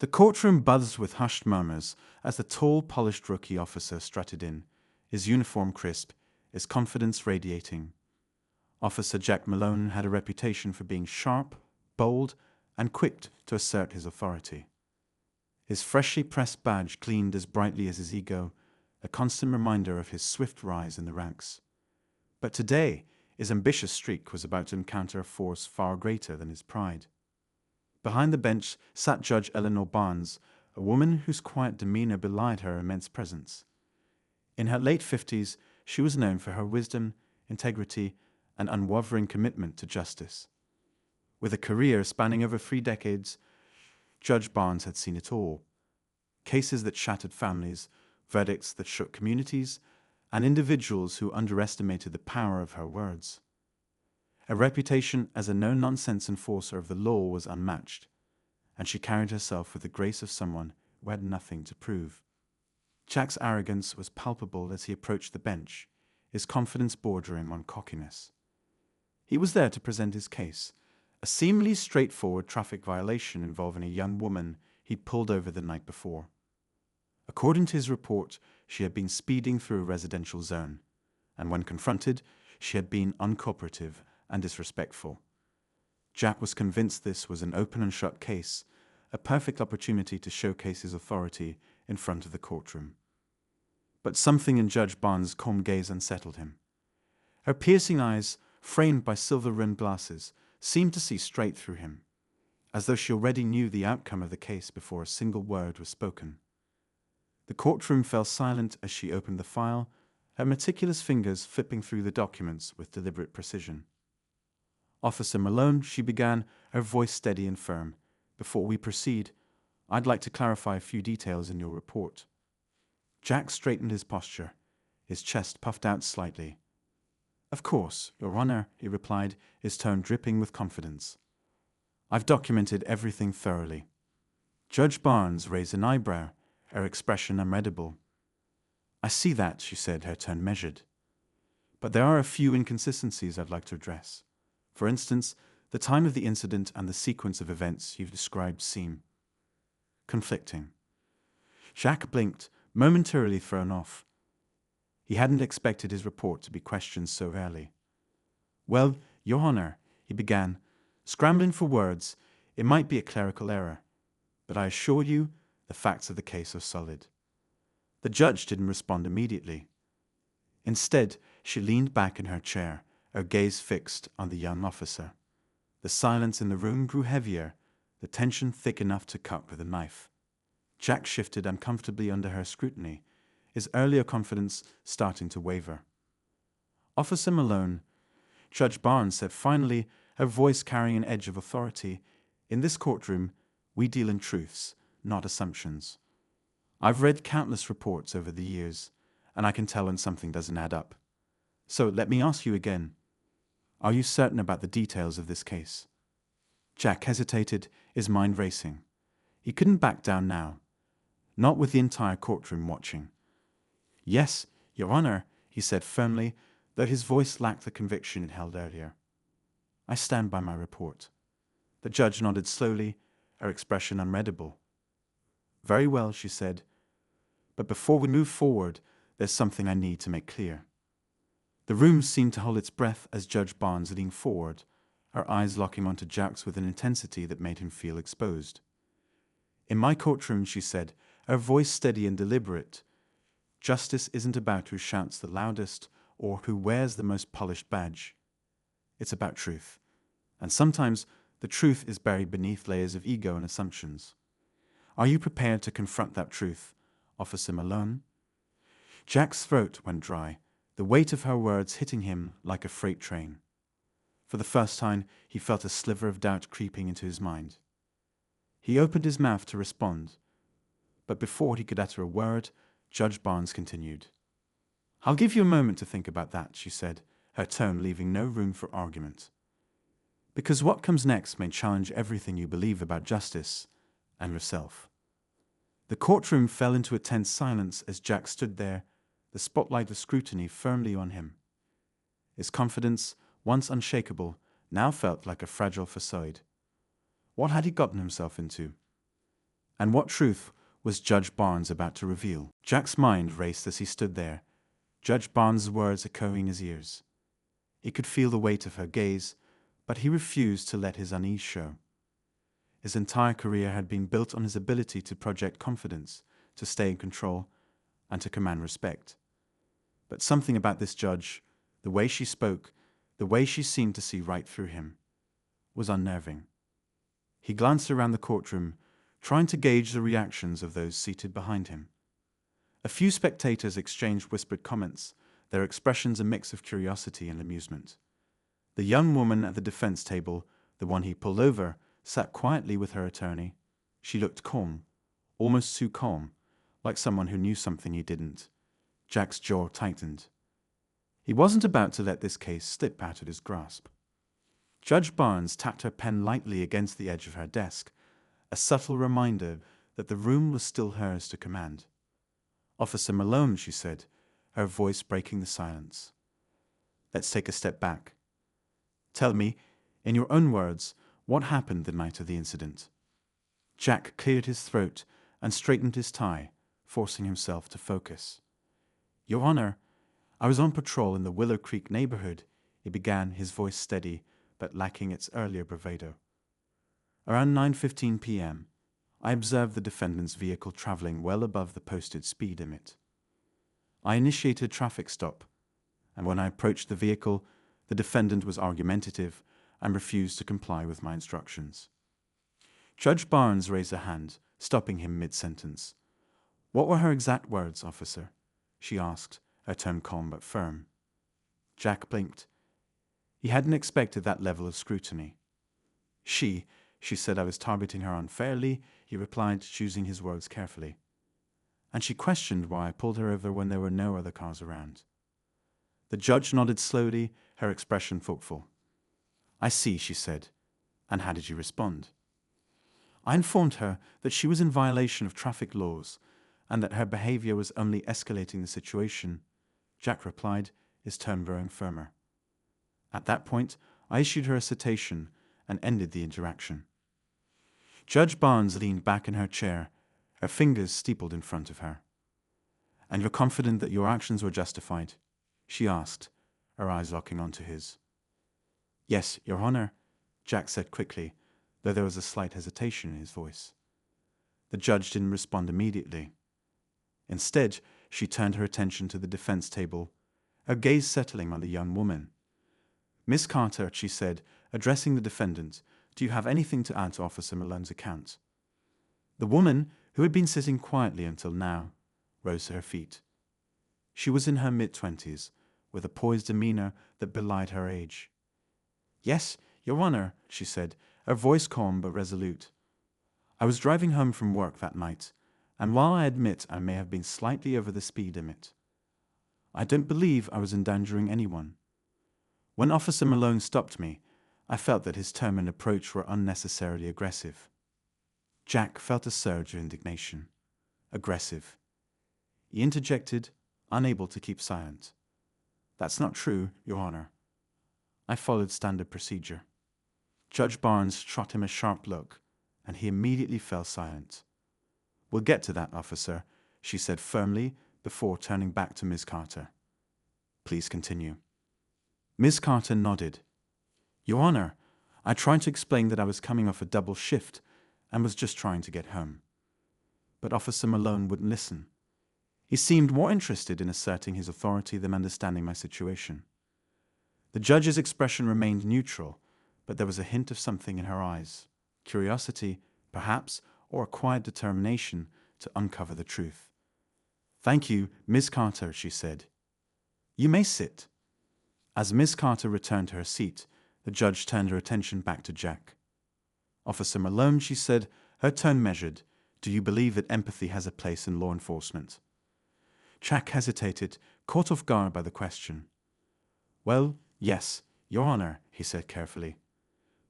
The courtroom buzzed with hushed murmurs as the tall, polished rookie officer strutted in, his uniform crisp, his confidence radiating. Officer Jack Malone had a reputation for being sharp, bold, and quick to assert his authority. His freshly pressed badge gleamed as brightly as his ego, a constant reminder of his swift rise in the ranks. But today, his ambitious streak was about to encounter a force far greater than his pride. Behind the bench sat Judge Eleanor Barnes, a woman whose quiet demeanor belied her immense presence. In her late 50s, she was known for her wisdom, integrity, and unwavering commitment to justice. With a career spanning over 3 decades, Judge Barnes had seen it all. Cases that shattered families, verdicts that shook communities, and individuals who underestimated the power of her words. Her reputation as a no-nonsense enforcer of the law was unmatched, and she carried herself with the grace of someone who had nothing to prove. Jack's arrogance was palpable as he approached the bench, his confidence bordering on cockiness. He was there to present his case, a seemingly straightforward traffic violation involving a young woman he'd pulled over the night before. According to his report, she had been speeding through a residential zone, and when confronted, she had been uncooperative and disrespectful. Jack was convinced this was an open and shut case, a perfect opportunity to showcase his authority in front of the courtroom. But something in Judge Barnes' calm gaze unsettled him. Her piercing eyes, framed by silver-rimmed glasses, seemed to see straight through him, as though she already knew the outcome of the case before a single word was spoken. The courtroom fell silent as she opened the file, her meticulous fingers flipping through the documents with deliberate precision. "Officer Malone," she began, her voice steady and firm. "Before we proceed, I'd like to clarify a few details in your report." Jack straightened his posture, his chest puffed out slightly. "Of course, Your Honor," he replied, his tone dripping with confidence. "I've documented everything thoroughly." Judge Barnes raised an eyebrow, her expression unreadable. "I see that," she said, her tone measured. "But there are a few inconsistencies I'd like to address. For instance, the time of the incident and the sequence of events you've described seem conflicting." Jack blinked, momentarily thrown off. He hadn't expected his report to be questioned so early. "Well, Your Honor," he began, scrambling for words. "It might be a clerical error, but I assure you the facts of the case are solid." The judge didn't respond immediately. Instead, she leaned back in her chair, her gaze fixed on the young officer. The silence in the room grew heavier, the tension thick enough to cut with a knife. Jack shifted uncomfortably under her scrutiny, his earlier confidence starting to waver. "Officer Malone," Judge Barnes said finally, her voice carrying an edge of authority, "in this courtroom, we deal in truths, not assumptions. I've read countless reports over the years, and I can tell when something doesn't add up. So let me ask you again. Are you certain about the details of this case?" Jack hesitated, his mind racing. He couldn't back down now, not with the entire courtroom watching. "Yes, Your Honor," he said firmly, though his voice lacked the conviction it held earlier. "I stand by my report." The judge nodded slowly, her expression unreadable. "Very well," she said. "But before we move forward, there's something I need to make clear." The room seemed to hold its breath as Judge Barnes leaned forward, her eyes locking onto Jack's with an intensity that made him feel exposed. "In my courtroom," she said, her voice steady and deliberate, "justice isn't about who shouts the loudest or who wears the most polished badge. It's about truth. And sometimes the truth is buried beneath layers of ego and assumptions. Are you prepared to confront that truth, Officer Malone?" Jack's throat went dry, the weight of her words hitting him like a freight train. For the first time, he felt a sliver of doubt creeping into his mind. He opened his mouth to respond, but before he could utter a word, Judge Barnes continued. "I'll give you a moment to think about that," she said, her tone leaving no room for argument. "Because what comes next may challenge everything you believe about justice and yourself." The courtroom fell into a tense silence as Jack stood there, the spotlight of scrutiny firmly on him. His confidence, once unshakable, now felt like a fragile facade. What had he gotten himself into? And what truth was Judge Barnes about to reveal? Jack's mind raced as he stood there, Judge Barnes' words echoing in his ears. He could feel the weight of her gaze, but he refused to let his unease show. His entire career had been built on his ability to project confidence, to stay in control, and to command respect. But something about this judge, the way she spoke, the way she seemed to see right through him, was unnerving. He glanced around the courtroom, trying to gauge the reactions of those seated behind him. A few spectators exchanged whispered comments, their expressions a mix of curiosity and amusement. The young woman at the defense table, the one he pulled over, sat quietly with her attorney. She looked calm, almost too calm, like someone who knew something he didn't. Jack's jaw tightened. He wasn't about to let this case slip out of his grasp. Judge Barnes tapped her pen lightly against the edge of her desk, a subtle reminder that the room was still hers to command. "Officer Malone," she said, her voice breaking the silence. "Let's take a step back. Tell me, in your own words, what happened the night of the incident." Jack cleared his throat and straightened his tie, forcing himself to focus. "Your Honor, I was on patrol in the Willow Creek neighborhood," he began, his voice steady but lacking its earlier bravado. "Around 9:15 p.m., I observed the defendant's vehicle traveling well above the posted speed limit. I initiated a traffic stop, and when I approached the vehicle, the defendant was argumentative and refused to comply with my instructions." Judge Barnes raised a hand, stopping him mid-sentence. "What were her exact words, officer?" she asked, her tone calm but firm. Jack blinked. He hadn't expected that level of scrutiny. She said I was targeting her unfairly," he replied, choosing his words carefully. "And she questioned why I pulled her over when there were no other cars around." The judge nodded slowly, her expression thoughtful. "I see," she said. "And how did you respond?" "I informed her that she was in violation of traffic laws and that her behavior was only escalating the situation," Jack replied, his tone growing firmer. "At that point, I issued her a citation and ended the interaction." Judge Barnes leaned back in her chair, her fingers steepled in front of her. "And you're confident that your actions were justified?" she asked, her eyes locking onto his. "Yes, Your Honor," Jack said quickly, though there was a slight hesitation in his voice. The judge didn't respond immediately. Instead, she turned her attention to the defense table, her gaze settling on the young woman. "Miss Carter," she said, addressing the defendant, "do you have anything to add to Officer Malone's account?" The woman, who had been sitting quietly until now, rose to her feet. She was in her mid-20s, with a poised demeanor that belied her age. "Yes, Your Honor," she said, her voice calm but resolute. "I was driving home from work that night, and while I admit I may have been slightly over the speed limit, I don't believe I was endangering anyone. When Officer Malone stopped me, I felt that his tone and approach were unnecessarily aggressive." Jack felt a surge of indignation. Aggressive. He interjected, unable to keep silent. "That's not true, Your Honor. I followed standard procedure." Judge Barnes shot him a sharp look, and he immediately fell silent. "We'll get to that, officer," she said firmly, before turning back to Ms. Carter. "Please continue." Ms. Carter nodded. "Your Honor, I tried to explain that I was coming off a double shift and was just trying to get home. But Officer Malone wouldn't listen. He seemed more interested in asserting his authority than understanding my situation." The judge's expression remained neutral, but there was a hint of something in her eyes. Curiosity, perhaps, or a quiet determination to uncover the truth. "Thank you, Miss Carter," she said. "You may sit." As Miss Carter returned to her seat, the judge turned her attention back to Jack. "Officer Malone," she said, her tone measured, "do you believe that empathy has a place in law enforcement?" Jack hesitated, caught off guard by the question. "Well, yes, Your Honor," he said carefully.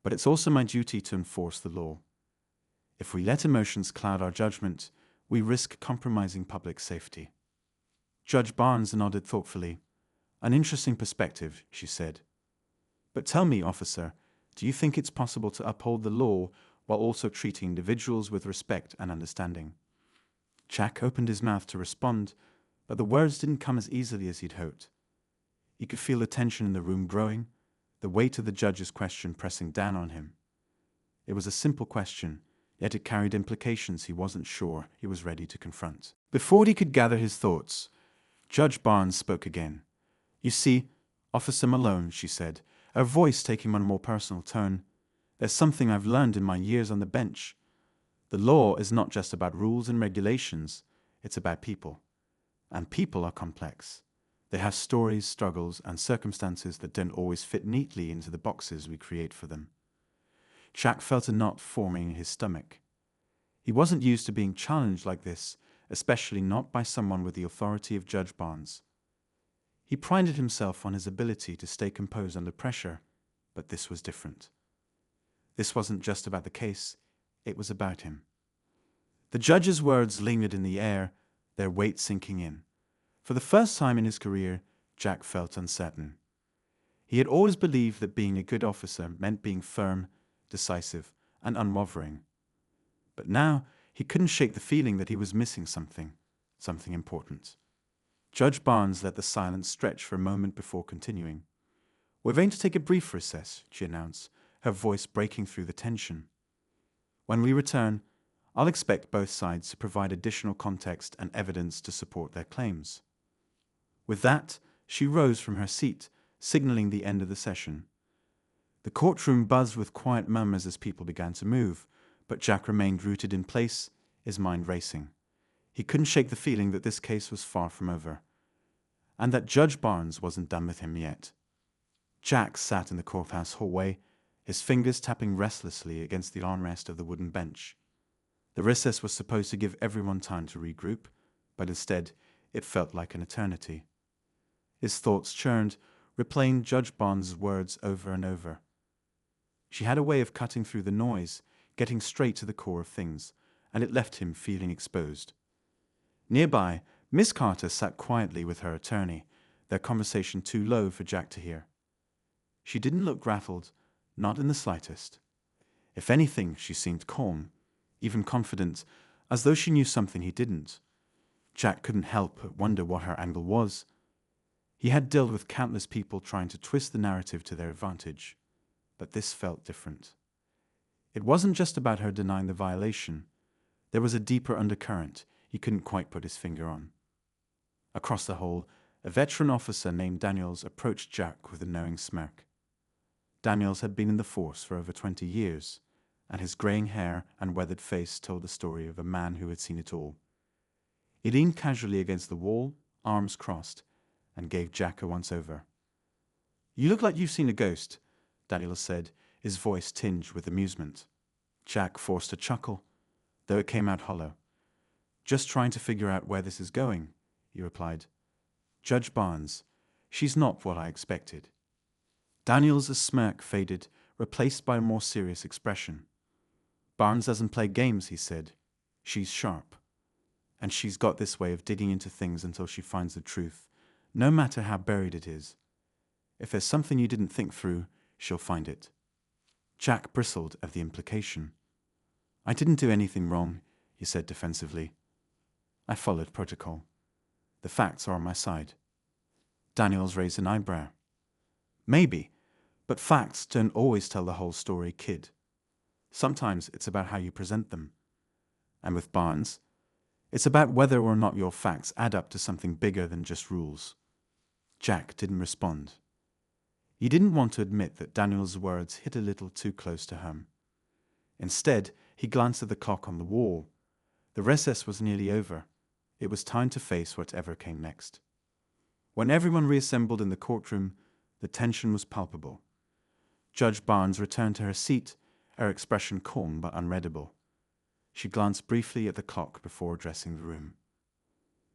"But it's also my duty to enforce the law. If we let emotions cloud our judgment, we risk compromising public safety." Judge Barnes nodded thoughtfully. "An interesting perspective," she said. "But tell me, officer, do you think it's possible to uphold the law while also treating individuals with respect and understanding. Jack opened his mouth to respond, but the words didn't come as easily as he'd hoped. He could feel the tension in the room growing, the weight of the judge's question pressing down on him. It was a simple question, yet it carried implications he wasn't sure he was ready to confront. Before he could gather his thoughts, Judge Barnes spoke again. "You see, Officer Malone," she said, her voice taking on a more personal tone, "there's something I've learned in my years on the bench. The law is not just about rules and regulations, it's about people. And people are complex. They have stories, struggles, and circumstances that don't always fit neatly into the boxes we create for them." Jack felt a knot forming in his stomach. He wasn't used to being challenged like this, especially not by someone with the authority of Judge Barnes. He prided himself on his ability to stay composed under pressure, but this was different. This wasn't just about the case, it was about him. The judge's words lingered in the air, their weight sinking in. For the first time in his career, Jack felt uncertain. He had always believed that being a good officer meant being firm, decisive, and unwavering. But now he couldn't shake the feeling that he was missing something important. Judge Barnes let the silence stretch for a moment before continuing. "We're going to take a brief recess," she announced, her voice breaking through the tension. "When we return, I'll expect both sides to provide additional context and evidence to support their claims." With that, she rose from her seat, signaling the end of the session. The courtroom buzzed with quiet murmurs as people began to move, but Jack remained rooted in place, his mind racing. He couldn't shake the feeling that this case was far from over, and that Judge Barnes wasn't done with him yet. Jack sat in the courthouse hallway, his fingers tapping restlessly against the armrest of the wooden bench. The recess was supposed to give everyone time to regroup, but instead it felt like an eternity. His thoughts churned, replaying Judge Barnes' words over and over. She had a way of cutting through the noise, getting straight to the core of things, and it left him feeling exposed. Nearby, Miss Carter sat quietly with her attorney, their conversation too low for Jack to hear. She didn't look rattled, not in the slightest. If anything, she seemed calm, even confident, as though she knew something he didn't. Jack couldn't help but wonder what her angle was. He had dealt with countless people trying to twist the narrative to their advantage, but this felt different. It wasn't just about her denying the violation. There was a deeper undercurrent he couldn't quite put his finger on. Across the hall, a veteran officer named Daniels approached Jack with a knowing smirk. Daniels had been in the force for over 20 years, and his graying hair and weathered face told the story of a man who had seen it all. He leaned casually against the wall, arms crossed, and gave Jack a once-over. "You look like you've seen a ghost," Daniels said, his voice tinged with amusement. Jack forced a chuckle, though it came out hollow. "Just trying to figure out where this is going," he replied. "Judge Barnes, she's not what I expected." Daniels' smirk faded, replaced by a more serious expression. "Barnes doesn't play games," he said. "She's sharp. And she's got this way of digging into things until she finds the truth, no matter how buried it is. If there's something you didn't think through, she'll find it." Jack bristled at the implication. "I didn't do anything wrong," he said defensively. "I followed protocol. The facts are on my side." Daniels raised an eyebrow. "Maybe, but facts don't always tell the whole story, kid. Sometimes it's about how you present them. And with Barnes, it's about whether or not your facts add up to something bigger than just rules." Jack didn't respond. He didn't want to admit that Daniel's words hit a little too close to home. Instead, he glanced at the clock on the wall. The recess was nearly over. It was time to face whatever came next. When everyone reassembled in the courtroom, the tension was palpable. Judge Barnes returned to her seat, her expression calm but unreadable. She glanced briefly at the clock before addressing the room.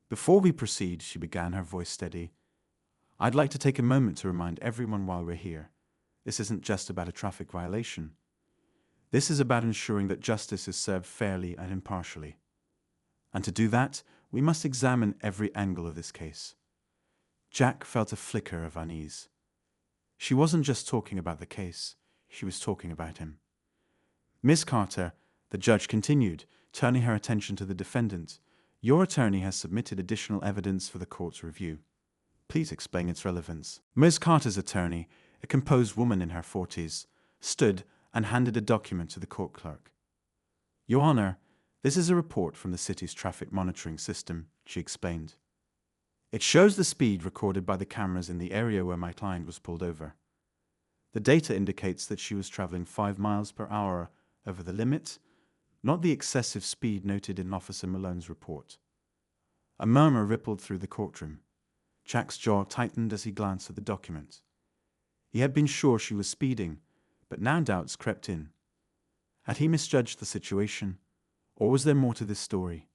"Before we proceed," she began, her voice steady, "I'd like to take a moment to remind everyone while we're here. This isn't just about a traffic violation. This is about ensuring that justice is served fairly and impartially. And to do that, we must examine every angle of this case." Jack felt a flicker of unease. She wasn't just talking about the case, she was talking about him. Miss Carter, the judge continued, turning her attention to the defendant, your attorney has submitted additional evidence for the court's review. Please explain its relevance. Ms. Carter's attorney, a composed woman in her 40s, stood and handed a document to the court clerk. Your Honor, this is a report from the city's traffic monitoring system, she explained. It shows the speed recorded by the cameras in the area where my client was pulled over. The data indicates that she was traveling 5 miles per hour over the limit, not the excessive speed noted in Officer Malone's report. A murmur rippled through the courtroom. Jack's jaw tightened as he glanced at the document. He had been sure she was speeding, but now doubts crept in. Had he misjudged the situation, or was there more to this story?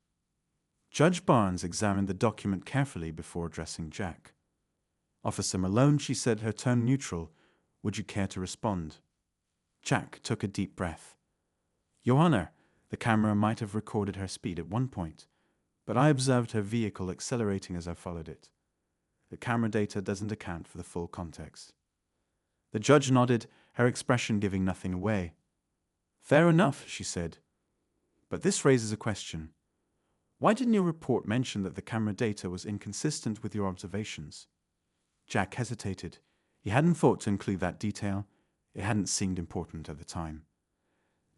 Judge Barnes examined the document carefully before addressing Jack. Officer Malone, she said, her tone neutral. Would you care to respond? Jack took a deep breath. Your Honor, the camera might have recorded her speed at one point, but I observed her vehicle accelerating as I followed it. The camera data doesn't account for the full context. The judge nodded, her expression giving nothing away. Fair enough, she said. But this raises a question. Why didn't your report mention that the camera data was inconsistent with your observations? Jack hesitated. He hadn't thought to include that detail. It hadn't seemed important at the time.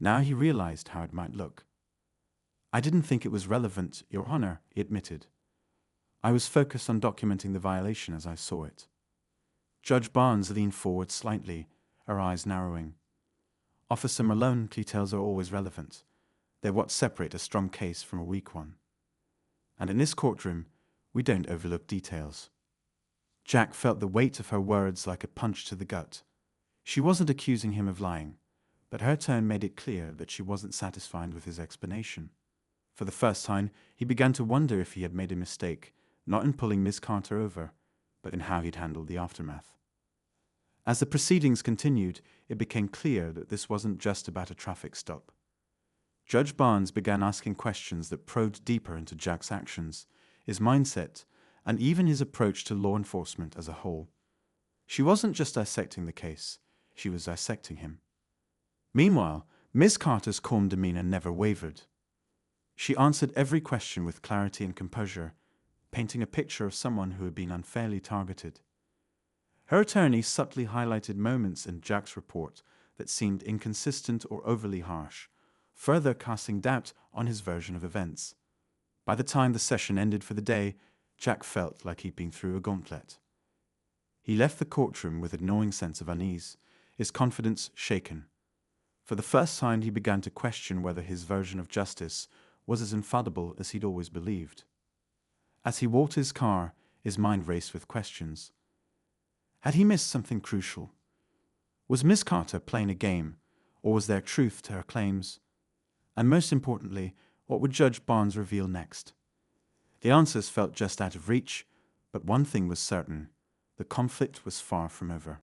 Now he realized how it might look. I didn't think it was relevant, Your Honor, he admitted. I was focused on documenting the violation as I saw it. Judge Barnes leaned forward slightly, her eyes narrowing. Officer Malone, details are always relevant. They're what separate a strong case from a weak one. And in this courtroom, we don't overlook details. Jack felt the weight of her words like a punch to the gut. She wasn't accusing him of lying, but her tone made it clear that she wasn't satisfied with his explanation. For the first time, he began to wonder if he had made a mistake, not in pulling Miss Carter over, but in how he'd handled the aftermath. As the proceedings continued, it became clear that this wasn't just about a traffic stop. Judge Barnes began asking questions that probed deeper into Jack's actions, his mindset, and even his approach to law enforcement as a whole. She wasn't just dissecting the case, she was dissecting him. Meanwhile, Miss Carter's calm demeanor never wavered. She answered every question with clarity and composure, painting a picture of someone who had been unfairly targeted. Her attorney subtly highlighted moments in Jack's report that seemed inconsistent or overly harsh, further casting doubt on his version of events. By the time the session ended for the day, Jack felt like he'd been through a gauntlet. He left the courtroom with a gnawing sense of unease, his confidence shaken. For the first time, he began to question whether his version of justice was as infallible as he'd always believed. As he walked his car, his mind raced with questions. Had he missed something crucial? Was Miss Carter playing a game, or was there truth to her claims? And most importantly, what would Judge Barnes reveal next? The answers felt just out of reach, but one thing was certain: the conflict was far from over.